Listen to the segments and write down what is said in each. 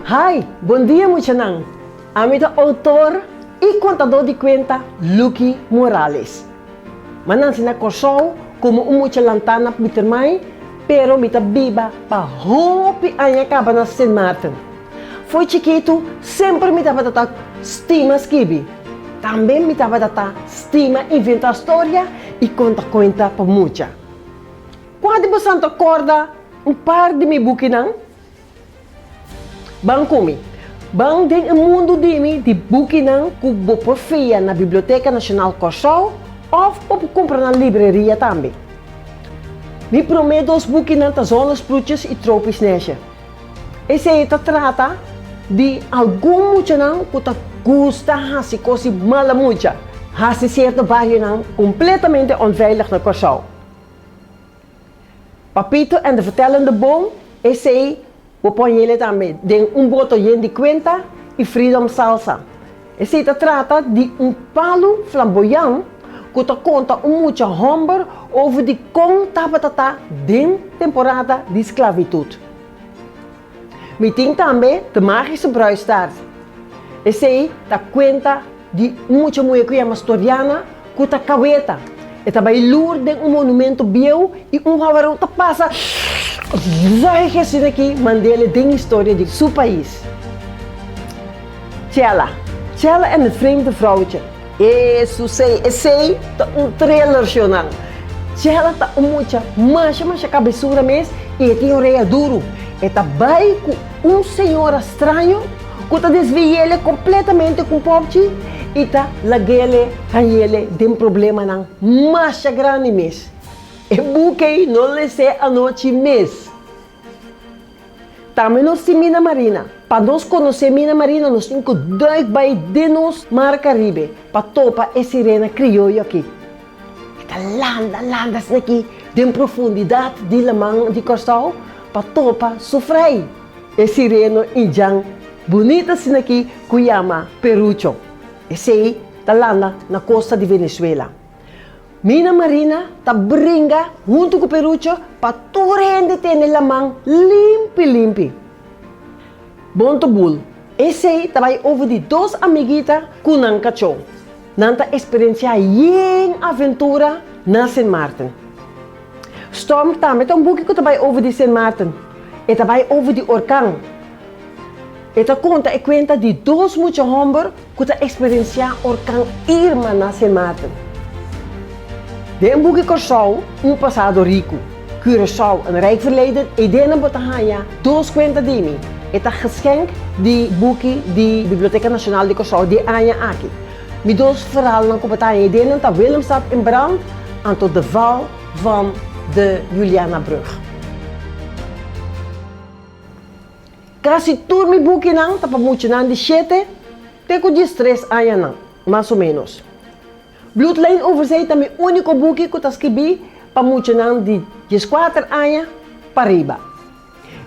Hi, bom dia, Muchanang. Ami da autor e contador de conta Loekie Morales. Manang sinakosaw como umucha lantana pitermay, pero mita biba pa hopi anya kaba na St. Martin. Foi chiquito, sempre mita patata stima skibi. Também mita patata stima inventa história e conta pa mucha. Quando você acorda par de mi bukinang, bang kumi, bang den mundo dimi di bukinang kubo porfia na Biblioteca Nacional Kosovo ou op comprar na livraria também. Mi prometo os bukinang ta zonas pluches e tropis nesha. Esse aí trata de algum muchanang que gusta hasi cosi mala mucha, hasi certo bairro nang completamente onveilig na Kosovo. Papito en de vertellende boom, esse aí vou pôr ele também. Tem botoyen de conta e freedom salsa. Esse trata de palo flamboyant que conta muita humor over de conta de temporada de esclavitud. Me tem também de magische bruistaart. Esse aí conta de muita mulher que é uma historiana que caveta. E também lur de monumento bio e havarão passa. Vai que assim aqui mandele de história de seu país. Tjela é een vreemde vrouwtje. Isso sei, trailer jornal. Tjela mucha, mas cabeçura mes e tem orelha duro. E vai com senhor estranho que desvia ele completamente com popchi e lagele ele de problema não mais grande mes. E buquei não lese a noite mes. Também nós temos Mina Marina. Para nós conhecer Mina Marina, nós temos que duik bij de nos Mar Caribe. Para topa e sirena criollo aqui. Esta landa aqui, de profundidade de lamang de costal, para topa sofrei. E sireno injang bonita sin aqui, que chama Perucho. Esse aí, landa na costa de Venezuela. Mina Marina brinca junto com o Perucho para torrente ter lamang limpi. Bom bul. Esse aí vai over de dois amiguitas com um cachorro. Nanta experiência em aventura na St. Martin. Storm também tem boek que vai over de St. Martin. E vai over de orkan. E conta e conta de dois muitos homens que experiência orkan Irma na St. Martin. De een boekje Curaçao, passado rico. Curaçao, een rijk verleden, en de botahaya, dos kwenta dimi. Het geschenk die boekje die Biblioteca Nacional de Curaçao, die anja aki. Met dos verhaal van Kopataya, de dat Willemstad in brand, aan tot de val van de Julianabrug. Kasi tour mi boekje nang, tapamucho nang di 7, teko di stress anja nang, más o menos. Bloedlijn overzij is mijn unico boekje que eu escrevi para muitos de 4 anos para riba.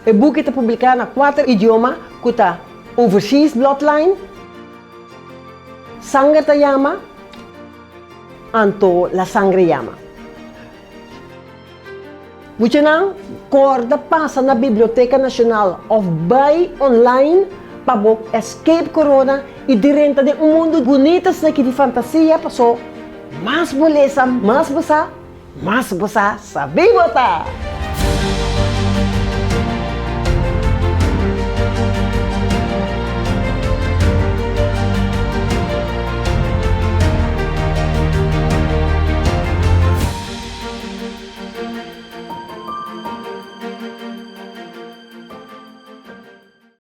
O boekje está publicado na 4 idiomas que está Overseas Bloodline, Sangre te llama, Anto la Sangre llama. Muitos corda passa na Biblioteca Nacional of by online para escape corona e de renta de mundo bonito de fantasia passou. Mas beleza, mas você sabe botar.